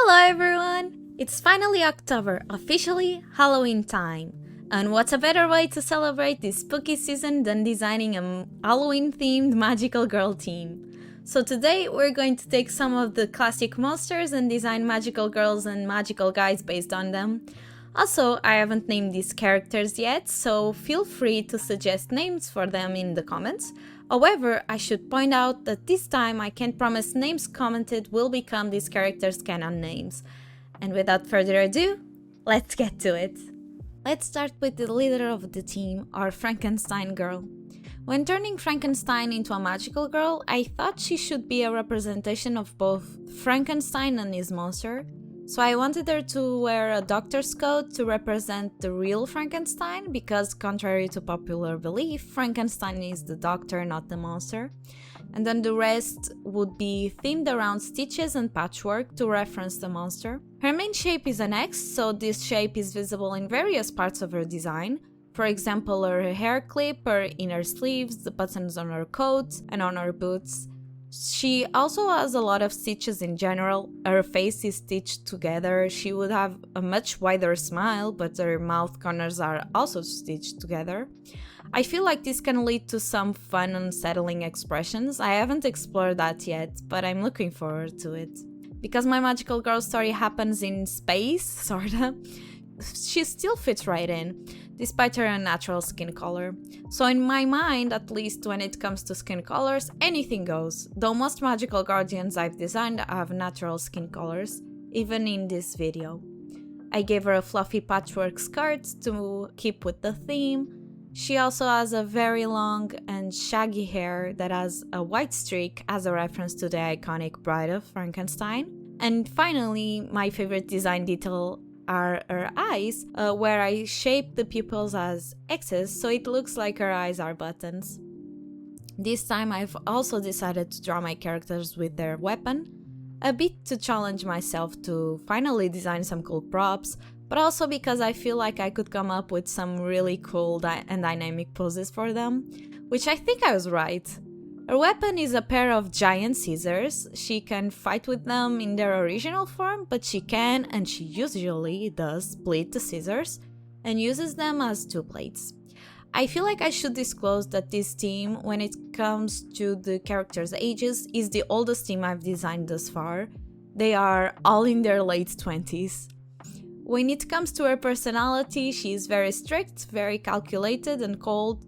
Hello everyone! It's finally October, officially Halloween time. And what's a better way to celebrate this spooky season than designing a Halloween-themed magical girl team? So today we're going to take some of the classic monsters and design magical girls and magical guys based on them. Also, I haven't named these characters yet, so feel free to suggest names for them in the comments. However, I should point out that this time I can't promise names commented will become these characters' canon names. And without further ado, let's get to it. Let's start with the leader of the team, our Frankenstein girl. When turning Frankenstein into a magical girl, I thought she should be a representation of both Frankenstein and his monster. So I wanted her to wear a doctor's coat to represent the real Frankenstein, because contrary to popular belief, Frankenstein is the doctor, not the monster. And then the rest would be themed around stitches and patchwork to reference the monster. Her main shape is an X, so this shape is visible in various parts of her design. For example, her hair clip, her inner sleeves, the buttons on her coat, and on her boots. She also has a lot of stitches in general. Her face is stitched together. She would have a much wider smile, but her mouth corners are also stitched together. I feel like this can lead to some fun, unsettling expressions. I haven't explored that yet, but I'm looking forward to it. Because my magical girl story happens in space, sorta, she still fits right in, despite her unnatural skin color. So in my mind, at least when it comes to skin colors, anything goes, though most magical guardians I've designed have natural skin colors, even in this video. I gave her a fluffy patchwork skirt to keep with the theme. She also has a very long and shaggy hair that has a white streak as a reference to the iconic Bride of Frankenstein. And finally, my favorite design detail are her eyes, where I shaped the pupils as X's so it looks like her eyes are buttons. This time I've also decided to draw my characters with their weapon, a bit to challenge myself to finally design some cool props, but also because I feel like I could come up with some really cool and dynamic poses for them, which I think I was right. Her weapon is a pair of giant scissors. She can fight with them in their original form, but she can, and she usually does, split the scissors and uses them as two blades. I feel like I should disclose that this team, when it comes to the characters' ages, is the oldest team I've designed thus far. They are all in their late 20s. When it comes to her personality, she is very strict, very calculated and cold.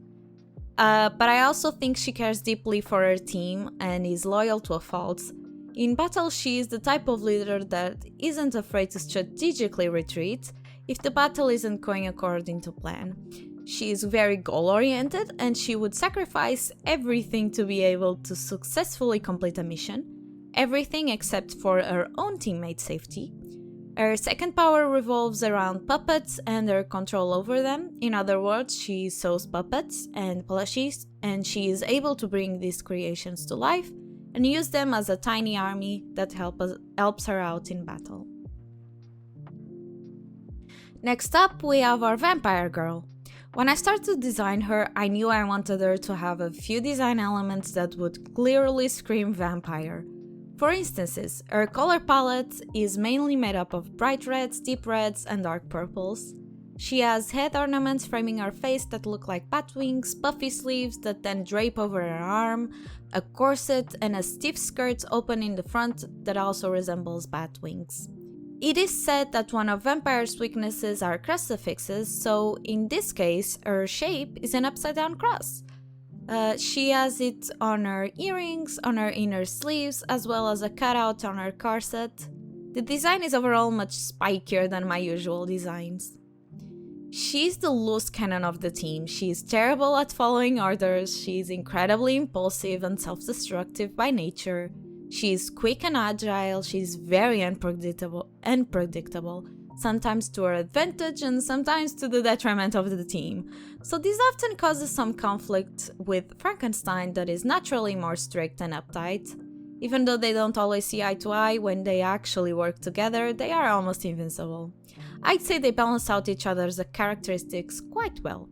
But I also think she cares deeply for her team and is loyal to a fault. In battle, she is the type of leader that isn't afraid to strategically retreat if the battle isn't going according to plan. She is very goal-oriented and she would sacrifice everything to be able to successfully complete a mission, everything except for her own teammates' safety. Her second power revolves around puppets and her control over them. In other words, she sews puppets and plushies, and she is able to bring these creations to life and use them as a tiny army that helps her out in battle. Next up, we have our vampire girl. When I started to design her, I knew I wanted her to have a few design elements that would clearly scream vampire. For instances, her color palette is mainly made up of bright reds, deep reds, and dark purples. She has head ornaments framing her face that look like bat wings, puffy sleeves that then drape over her arm, a corset, and a stiff skirt open in the front that also resembles bat wings. It is said that one of vampire's weaknesses are crucifixes, so in this case, her shape is an upside-down cross. She has it on her earrings, on her inner sleeves, as well as a cutout on her corset. The design is overall much spikier than my usual designs. She's the loose cannon of the team. She's terrible at following orders, she's incredibly impulsive and self-destructive by nature. She's quick and agile, she's very unpredictable, sometimes to her advantage and sometimes to the detriment of the team. So this often causes some conflict with Frankenstein that is naturally more strict and uptight. Even though they don't always see eye to eye, when they actually work together, they are almost invincible. I'd say they balance out each other's characteristics quite well.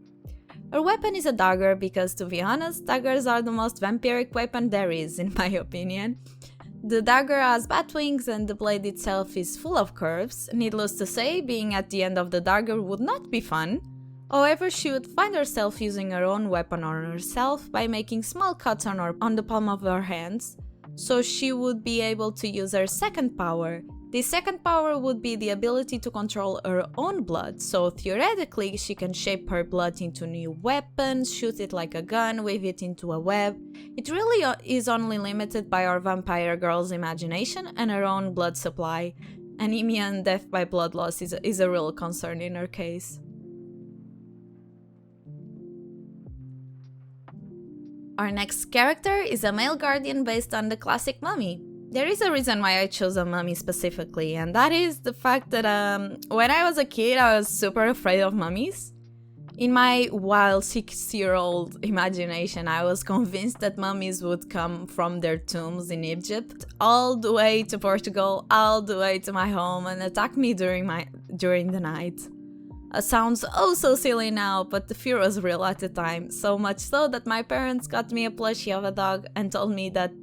Her weapon is a dagger because, to be honest, daggers are the most vampiric weapon there is, in my opinion. The dagger has bat wings and the blade itself is full of curves. Needless to say, being at the end of the dagger would not be fun. However, she would find herself using her own weapon on herself by making small cuts on the palm of her hands, so she would be able to use her second power. The second power would be the ability to control her own blood, so theoretically she can shape her blood into new weapons, shoot it like a gun, weave it into a web. It really is only limited by our vampire girl's imagination and her own blood supply. Anemia and death by blood loss is a real concern in her case. Our next character is a male guardian based on the classic mummy. There is a reason why I chose a mummy specifically, and that is the fact that when I was a kid I was super afraid of mummies. In my wild 6-year-old imagination, I was convinced that mummies would come from their tombs in Egypt all the way to Portugal, all the way to my home and attack me during the night. Sounds oh so silly now, but the fear was real at the time, so much so that my parents got me a plushie of a dog and told me that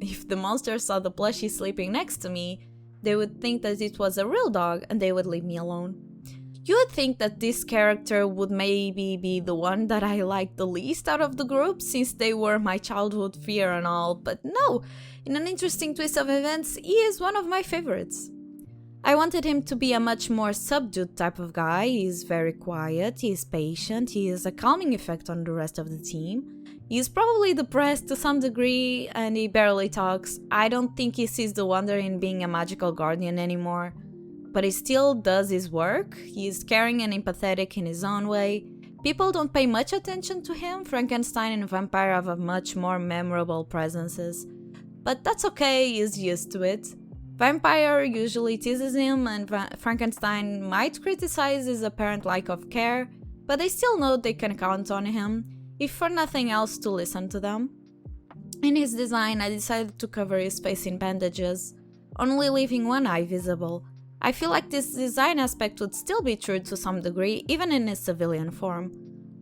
if the monster saw the plushie sleeping next to me, they would think that it was a real dog and they would leave me alone. You would think that this character would maybe be the one that I liked the least out of the group, since they were my childhood fear and all, but no, in an interesting twist of events, he is one of my favorites. I wanted him to be a much more subdued type of guy. He is very quiet, he is patient, he has a calming effect on the rest of the team. He is probably depressed to some degree and he barely talks. I don't think he sees the wonder in being a magical guardian anymore. But he still does his work. He is caring and empathetic in his own way. People don't pay much attention to him. Frankenstein and Vampire have a much more memorable presences. But that's okay, he is used to it. Vampire usually teases him and Frankenstein might criticize his apparent lack of care, but they still know they can count on him, if for nothing else to listen to them. In his design, I decided to cover his face in bandages, only leaving one eye visible. I feel like this design aspect would still be true to some degree, even in his civilian form.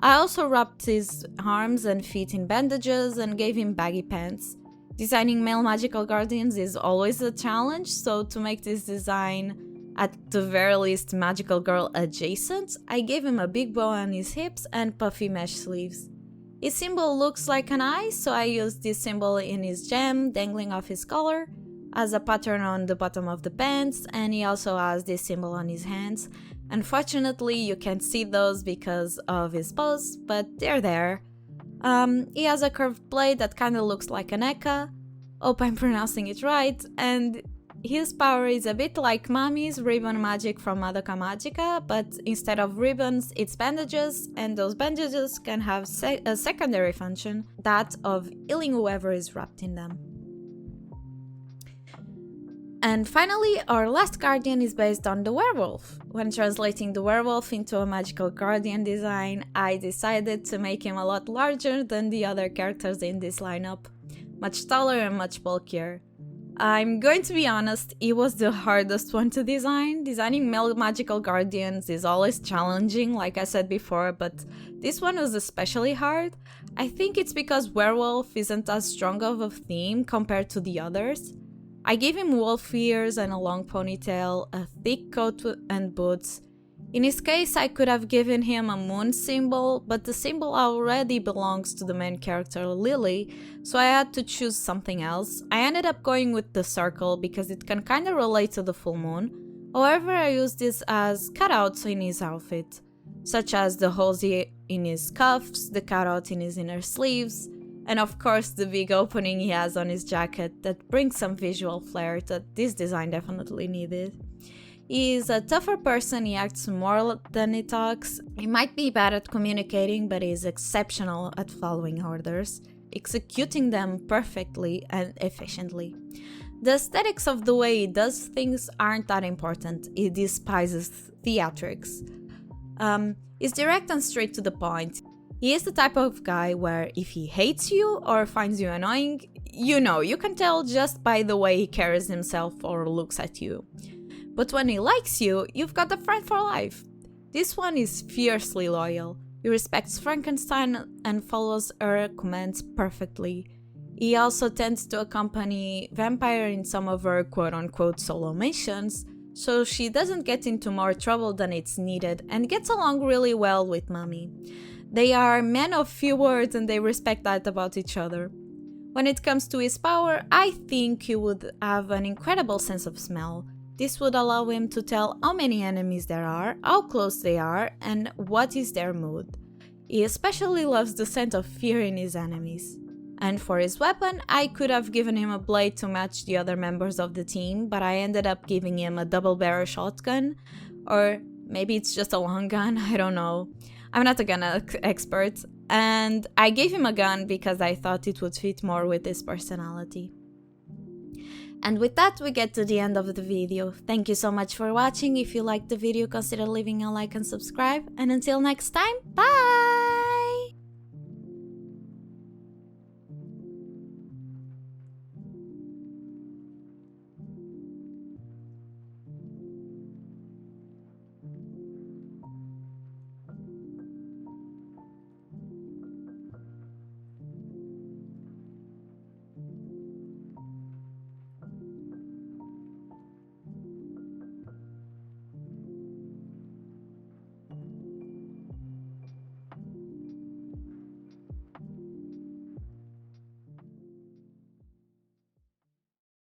I also wrapped his arms and feet in bandages and gave him baggy pants. Designing male magical guardians is always a challenge, so to make this design at the very least magical girl adjacent, I gave him a big bow on his hips and puffy mesh sleeves. His symbol looks like an eye, so I used this symbol in his gem dangling off his collar as a pattern on the bottom of the pants, and he also has this symbol on his hands. Unfortunately, you can't see those because of his pose, but they're there. He has a curved blade that kinda looks like an eka, hope I'm pronouncing it right, and his power is a bit like Mami's ribbon magic from Madoka Magica, but instead of ribbons, it's bandages, and those bandages can have a secondary function, that of healing whoever is wrapped in them. And finally, our last guardian is based on the werewolf. When translating the werewolf into a magical guardian design, I decided to make him a lot larger than the other characters in this lineup, much taller and much bulkier. I'm going to be honest, it was the hardest one to design. Designing male magical guardians is always challenging, like I said before, but this one was especially hard. I think it's because werewolf isn't as strong of a theme compared to the others. I gave him wolf ears and a long ponytail, a thick coat and boots. In his case, I could have given him a moon symbol, but the symbol already belongs to the main character Lily, so I had to choose something else. I ended up going with the circle because it can kinda relate to the full moon. However, I used this as cutouts in his outfit, such as the holes in his cuffs, the cutout in his inner sleeves, and of course the big opening he has on his jacket that brings some visual flair that this design definitely needed. He is a tougher person, he acts more than he talks. He might be bad at communicating, but he is exceptional at following orders, executing them perfectly and efficiently. The aesthetics of the way he does things aren't that important, he despises theatrics. He's direct and straight to the point. He is the type of guy where if he hates you or finds you annoying, you can tell just by the way he carries himself or looks at you. But when he likes you, you've got a friend for life. This one is fiercely loyal. He respects Frankenstein and follows her commands perfectly. He also tends to accompany Vampire in some of her quote-unquote solo missions, so she doesn't get into more trouble than it's needed and gets along really well with Mommy. They are men of few words and they respect that about each other. When it comes to his power, I think he would have an incredible sense of smell. This would allow him to tell how many enemies there are, how close they are, and what is their mood. He especially loves the scent of fear in his enemies. And for his weapon, I could have given him a blade to match the other members of the team, but I ended up giving him a double-barrel shotgun, or maybe it's just a long gun, I don't know. I'm not a gun expert, and I gave him a gun because I thought it would fit more with his personality. And with that, we get to the end of the video. Thank you so much for watching. If you liked the video, consider leaving a like and subscribe. And until next time, bye!